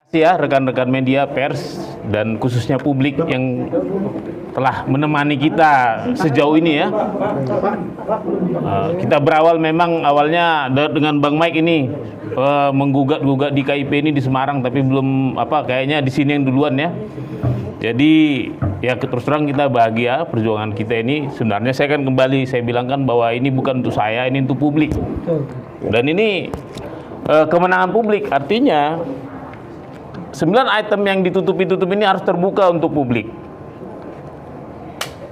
Ya, rekan-rekan media, pers, dan khususnya publik yang telah menemani kita sejauh ini ya. Kita berawal memang awalnya dengan Bang Mike ini menggugat di KIP ini di Semarang, tapi belum kayaknya di sini yang duluan ya. Jadi ya terus terang kita bahagia perjuangan kita ini. Sebenarnya saya kan kembali saya bilangkan bahwa ini bukan untuk saya, ini untuk publik. Dan ini kemenangan publik, artinya 9 item yang ditutup ini harus terbuka untuk publik.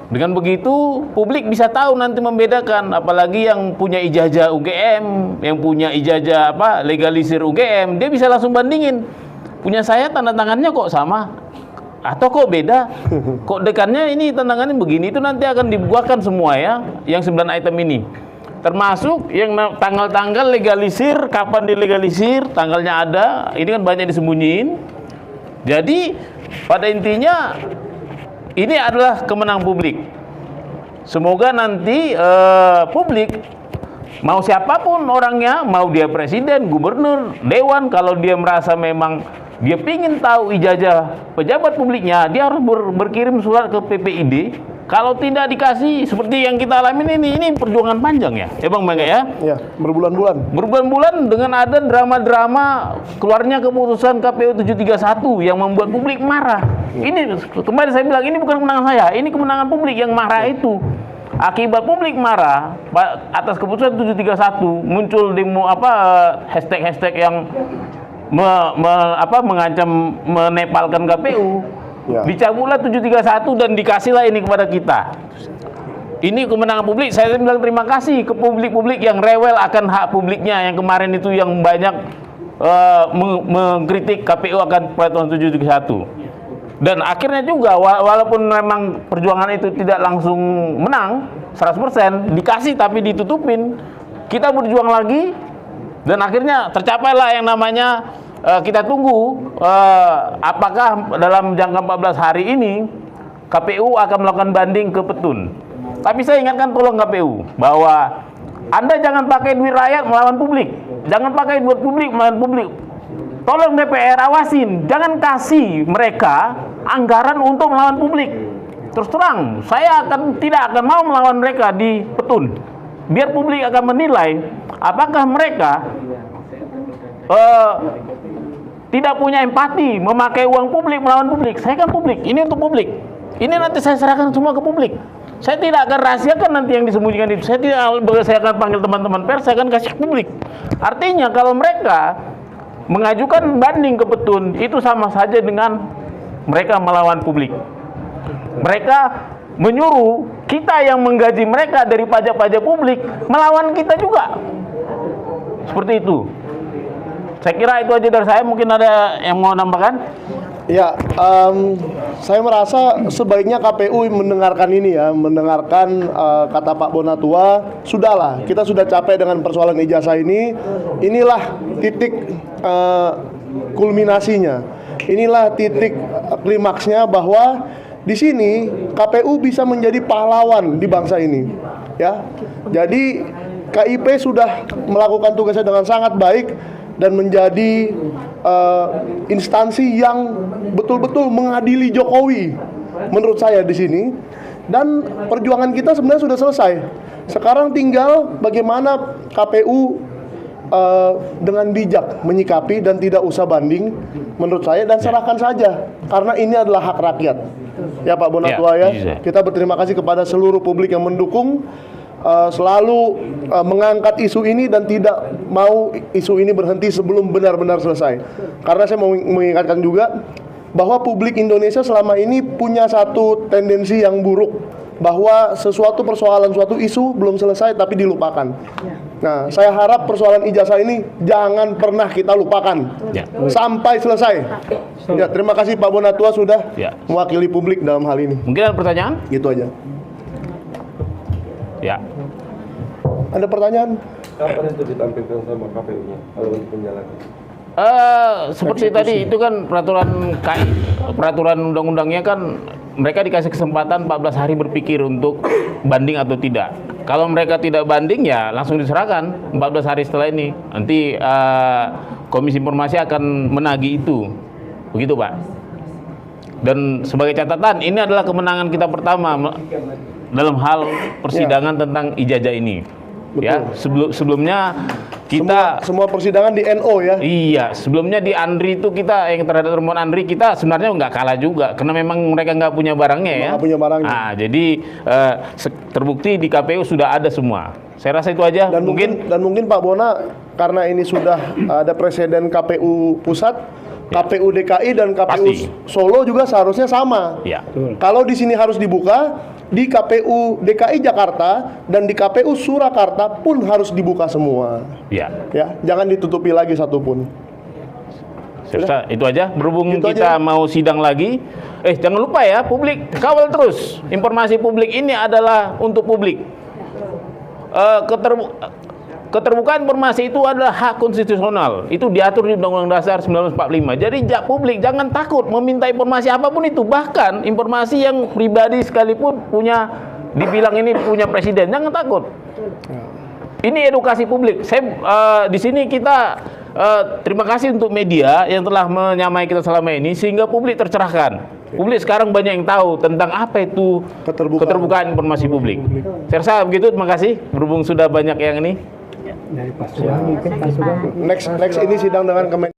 Dengan begitu publik bisa tahu nanti membedakan, apalagi yang punya ijazah UGM, yang punya ijazah legalisir UGM, dia bisa langsung bandingin. Punya saya tanda tangannya kok sama atau kok beda? Kok dekannya ini tanda tangannya begini, itu nanti akan dibukakan semua ya, yang 9 item ini. Termasuk yang tanggal-tanggal legalisir, kapan dilegalisir, tanggalnya ada, ini kan banyak disembunyiin. Jadi pada intinya ini adalah kemenangan publik. Semoga nanti publik, mau siapapun orangnya, mau dia presiden, gubernur, dewan, kalau dia merasa memang dia ingin tahu ijazah pejabat publiknya, dia harus berkirim surat ke PPID. Kalau tidak dikasih seperti yang kita alami ini perjuangan panjang ya Bang Mega ya? Ya, berbulan-bulan. Berbulan-bulan dengan ada drama-drama keluarnya keputusan KPU 731 yang membuat publik marah. Ini kemarin saya bilang ini bukan kemenangan saya, ini kemenangan publik yang marah itu. Akibat publik marah atas keputusan 731 muncul demo hashtag yang mengancam menepalkan KPU. Ya. Dicabutlah 731 dan dikasihlah ini kepada kita. Ini kemenangan publik. Saya bilang terima kasih ke publik-publik yang rewel akan hak publiknya, yang kemarin itu yang banyak mengkritik KPU akan peraturan 731. Dan akhirnya juga walaupun memang perjuangan itu tidak langsung menang 100%, dikasih tapi ditutupin, kita berjuang lagi dan akhirnya tercapailah yang namanya kita tunggu apakah dalam jangka 14 hari ini KPU akan melakukan banding ke Petun. Tapi saya ingatkan tolong KPU bahwa Anda jangan pakai duit rakyat melawan publik. Jangan pakai duit publik melawan publik. Tolong DPR awasin, jangan kasih mereka anggaran untuk melawan publik. Terus terang, saya tidak akan mau melawan mereka di Petun. Biar publik akan menilai apakah mereka tidak punya empati memakai uang publik melawan publik. Saya kan publik, ini untuk publik. Ini nanti saya serahkan semua ke publik. Saya tidak akan rahasiakan nanti yang disembunyikan itu. Saya akan panggil teman-teman pers, saya akan kasih ke publik. Artinya kalau mereka mengajukan banding ke Petun, itu sama saja dengan mereka melawan publik. Mereka menyuruh kita yang menggaji mereka dari pajak-pajak publik melawan kita juga. Seperti itu. Saya kira itu aja dari saya. Mungkin ada yang mau nambahkan? Ya, saya merasa sebaiknya KPU mendengarkan ini ya, mendengarkan kata Pak Bonatua. Sudahlah, kita sudah capek dengan persoalan ijazah ini. Inilah titik kulminasinya. Inilah titik klimaksnya bahwa di sini KPU bisa menjadi pahlawan di bangsa ini. Ya, jadi KIP sudah melakukan tugasnya dengan sangat baik dan menjadi instansi yang betul-betul mengadili Jokowi menurut saya di sini. Dan perjuangan kita sebenarnya sudah selesai. Sekarang tinggal bagaimana KPU dengan bijak menyikapi dan tidak usah banding menurut saya, dan serahkan saja karena ini adalah hak rakyat. Ya Pak Bonatua ya. Kita berterima kasih kepada seluruh publik yang mendukung, selalu mengangkat isu ini dan tidak mau isu ini berhenti sebelum benar-benar selesai. Karena saya mau mengingatkan juga bahwa publik Indonesia selama ini punya satu tendensi yang buruk, bahwa sesuatu persoalan, suatu isu belum selesai tapi dilupakan. Nah, saya harap persoalan ijazah ini jangan pernah kita lupakan sampai selesai. Ya, terima kasih Pak Bonatua sudah mewakili publik dalam hal ini. Mungkin ada pertanyaan? Gitu aja. Ya. Ada pertanyaan? Kapan itu ditampilkan sama KPU-nya kalau untuk penyalahan? Seperti tadi itu kan peraturan undang-undangnya kan mereka dikasih kesempatan 14 hari berpikir untuk banding atau tidak. Kalau mereka tidak banding ya langsung diserahkan 14 hari setelah ini. Nanti Komisi Informasi akan menagih itu. Begitu, Pak. Dan sebagai catatan, ini adalah kemenangan kita pertama dalam hal persidangan tentang ijazah ini. Ya, sebelumnya kita semua persidangan di NO ya. Iya, sebelumnya di Andri itu kita yang terhadap Rombongan Andri kita sebenarnya nggak kalah juga karena memang mereka nggak punya barangnya ya. Nggak punya barangnya. Nah, jadi terbukti di KPU sudah ada semua. Saya rasa itu aja. Dan mungkin Pak Bona, karena ini sudah ada presiden KPU pusat, KPU DKI dan KPU Pasti. Solo juga seharusnya sama. Ya. Kalau di sini harus dibuka, di KPU DKI Jakarta dan di KPU Surakarta pun harus dibuka semua. Ya. Ya, jangan ditutupi lagi satupun. Saya rasa itu aja. Berhubung Gitu kita aja. mau sidang lagi, jangan lupa ya, publik kawal terus. Informasi publik ini adalah untuk publik. Keterbukaan informasi itu adalah hak konstitusional. Itu diatur di Undang-Undang Dasar 1945. Jadi publik jangan takut meminta informasi apapun itu. Bahkan informasi yang pribadi sekalipun dibilang ini punya presiden, jangan takut. Ini edukasi publik. Di sini kita terima kasih untuk media yang telah menyamai kita selama ini sehingga publik tercerahkan. Publik sekarang banyak yang tahu tentang apa itu keterbukaan informasi publik. Saya rasa begitu. Terima kasih. Berhubung sudah banyak yang ini. Next ini sidang dengan Kementerian